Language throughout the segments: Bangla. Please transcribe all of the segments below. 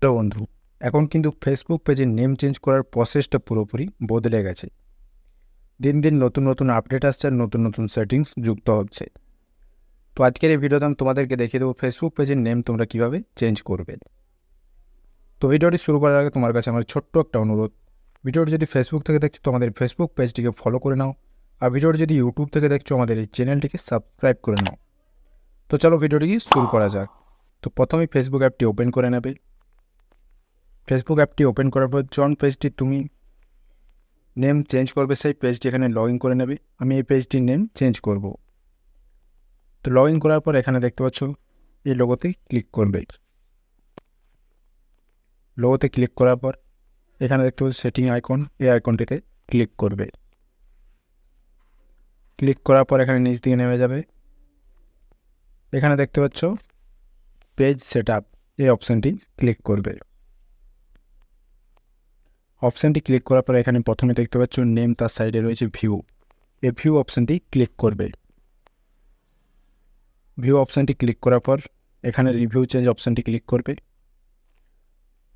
তো বন্ধু, এখন কিন্তু ফেসবুক পেজের নেম চেঞ্জ করার প্রসেসটা পুরোপুরি বদলে গেছে। দিন দিন নতুন নতুন আপডেট আসছে আর নতুন নতুন সেটিংস যুক্ত হচ্ছে। তো আজকের এই ভিডিওতে আমি তোমাদেরকে দেখিয়ে দেবো ফেসবুক পেজের নেম তোমরা কীভাবে চেঞ্জ করবে। তো ভিডিওটি শুরু করার আগে তোমার কাছে আমার ছোট্ট একটা অনুরোধ, ভিডিওটি যদি ফেসবুক থেকে দেখছো তো আমাদের ফেসবুক পেজটিকে ফলো করে নাও, আর ভিডিওটি যদি ইউটিউব থেকে দেখছো আমাদের এই চ্যানেলটিকে সাবস্ক্রাইব করে নাও। তো চলো ভিডিওটি শুরু করা যাক। তো প্রথমেই ফেসবুক অ্যাপটি ওপেন করে নেবে। ফেসবুক অ্যাপটি ওপেন করার পর জন পেজটি তুমি নেম চেঞ্জ করবে সেই পেজটি এখানে লগ ইন করে নেবে। আমি এই পেজটির নেম চেঞ্জ করব। তো লগ ইন করার পর এখানে দেখতে পাচ্ছ এই লোগোতে ক্লিক করবে। লোগোতে ক্লিক করার পর এখানে দেখতে পাচ্ছ সেটিং আইকন, এই আইকনটিতে ক্লিক করবে। ক্লিক করার পর এখানে নিচ দিকে নেমে যাবে। এখানে দেখতে পাচ্ছ পেজ সেট আপ, এই অপশানটি ক্লিক করবে। অপশানটি ক্লিক করার পর এখানে প্রথমে দেখতে পাচ্ছ নেম, তার সাইডে রয়েছে ভিউ, এই ভিউ অপশানটি ক্লিক করবে। ভিউ অপশানটি ক্লিক করার পর এখানে রিভিউ চেঞ্জ অপশানটি ক্লিক করবে।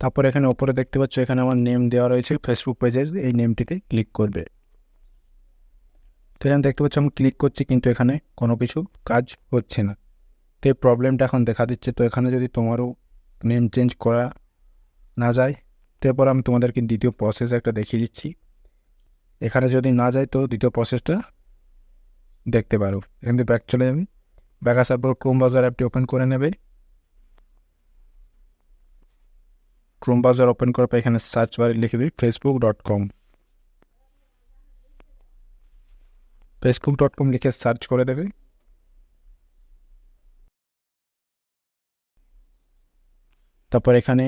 তারপর এখানে ওপরে দেখতে পাচ্ছ এখানে আমার নেম দেওয়া রয়েছে ফেসবুক পেজের, এই নেমটিতে ক্লিক করবে। তো এখানে দেখতে পাচ্ছ আমি ক্লিক করছি কিন্তু এখানে কোনো কিছু কাজ হচ্ছে না। তো এই প্রবলেমটা এখন দেখা দিচ্ছে। তো এখানে যদি তোমারও নেম চেঞ্জ করা না যায়, তারপর আমি তোমাদেরকে দ্বিতীয় প্রসেস একটা দেখিয়ে দিচ্ছি। এখানে যদি না যায় তো দ্বিতীয় প্রসেসটা দেখতে পারো। এখান থেকে ব্যাক চলে যাবে। ব্যাক আসার পর ক্রোম ব্রাউজার অ্যাপটি ওপেন করে নেবে। ক্রোম ব্রাউজার ওপেন করার পর এখানে সার্চ বারে লিখবে facebook.com। facebook.com লিখে সার্চ করে দেবে। তারপর এখানে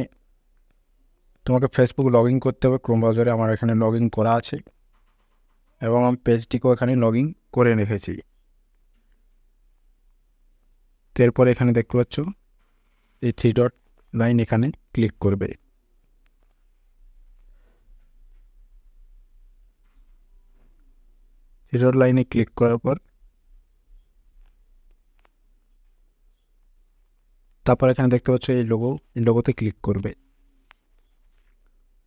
তোমাকে ফেসবুক লগ ইন করতে হবে ক্রোম ব্রাউজারে। আমার এখানে লগ ইন করা আছে এবং আমি পেজটিকেও এখানে লগ ইন করে রেখেছি। তো এরপর এখানে দেখতে পাচ্ছ এই 3 ডট লাইন, এখানে ক্লিক করবে। 3 ডট লাইনে ক্লিক করার পর তারপর এখানে দেখতে পাচ্ছ এই লোগোতে ক্লিক করবে।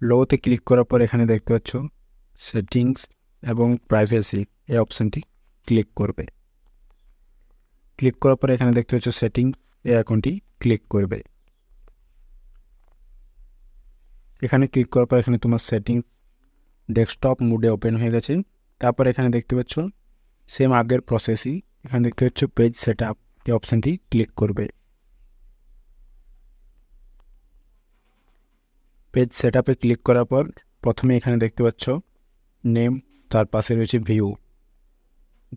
লোগোতে ক্লিক করার পর এখানে দেখতে পাচ্ছ সেটিংস এবং প্রাইভেসি, এই অপশানটি ক্লিক করবে। ক্লিক করার পর এখানে দেখতে পাচ্ছ সেটিং, এই আইকনটি ক্লিক করবে। এখানে ক্লিক করার পর এখানে তোমার সেটিং ডেস্কটপ মোডে ওপেন হয়ে গেছে। তারপর এখানে দেখতে পাচ্ছ সেম আগের প্রসেসই, এখানে দেখতে পাচ্ছ পেজ সেট আপ, এই অপশানটি ক্লিক করবে। পেজ সেট আপে ক্লিক করার পর প্রথমে এখানে দেখতে পাচ্ছ নেম, তার পাশে রয়েছে ভিউ,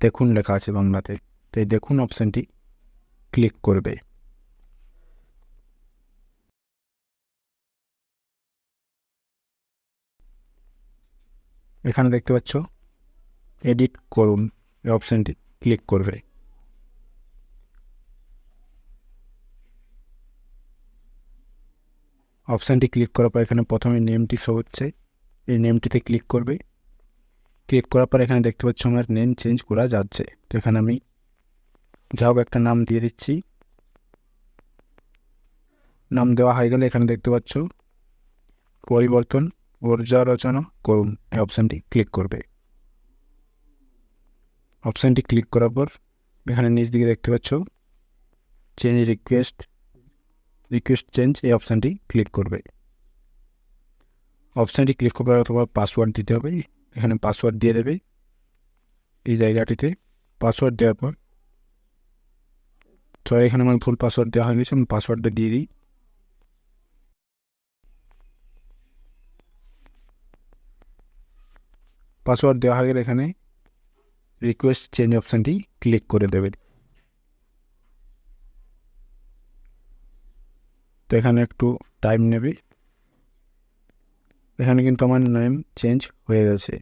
দেখুন লেখা আছে বাংলাতে। তো এই দেখুন অপশানটি ক্লিক করবে। এখানে দেখতে পাচ্ছ এডিট করুন, এই অপশানটি ক্লিক করবে। অপশানটি ক্লিক করার পর এখানে প্রথমে নেমটি শো হচ্ছে, এই নেমটিতে ক্লিক করবে। ক্লিক করার পর এখানে দেখতে পাচ্ছ আমার নেম চেঞ্জ করা যাচ্ছে। তো এখানে আমি যা হোক একটা নাম দিয়ে দিচ্ছি। নাম দেওয়া হয়ে গেলে এখানে দেখতে পাচ্ছ পরিবর্তন পর্যালোচনা করুন, এই অপশানটি ক্লিক করবে। অপশানটি ক্লিক করার পর এখানে নিচ দিকে দেখতে পাচ্ছ চেঞ্জ রিকোয়েস্ট চেঞ্জ, এই অপশানটি ক্লিক করবে। অপশানটি ক্লিক করার পর তোমার পাসওয়ার্ড দিতে হবে। এখানে পাসওয়ার্ড দিয়ে দেবে এই জায়গাটিতে। পাসওয়ার্ড দেওয়ার পর তো এখানে আমার ভুল পাসওয়ার্ড দেওয়া হয়ে গেছে, আমি পাসওয়ার্ডটা দিয়ে দিই। পাসওয়ার্ড দেওয়া হয়ে গেলে এখানে রিকোয়েস্ট চেঞ্জ অপশানটি ক্লিক করে দেবে। তো এখানে একটু টাইম নেবে। এখানে কিন্তু আমার নেম চেঞ্জ হয়ে গেছে।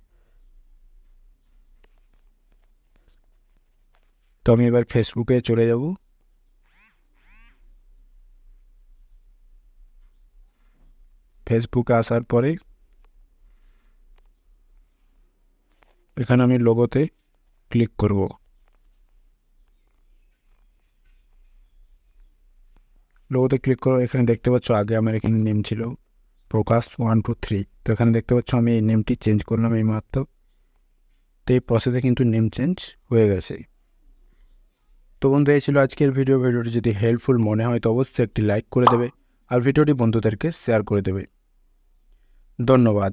তো আমি এবার ফেসবুকে চলে যাব। ফেসবুকে আসার পরে এখানে আমি লোগোতে ক্লিক করব। লোগোতে ক্লিক করো। এখানে দেখতে পাচ্ছ আগে আমার এখানে নেম ছিল প্রকাশ 123। তো এখানে দেখতে পাচ্ছ আমি এই নেমটি চেঞ্জ করলাম এই মাত্র। তো এই প্রসেসে কিন্তু নেম চেঞ্জ হয়ে গেছে। তো বন্ধু, এই ছিল আজকের ভিডিওটি যদি হেল্পফুল মনে হয় তো অবশ্যই একটি লাইক করে দেবে আর ভিডিওটি বন্ধুদেরকে শেয়ার করে দেবে। ধন্যবাদ।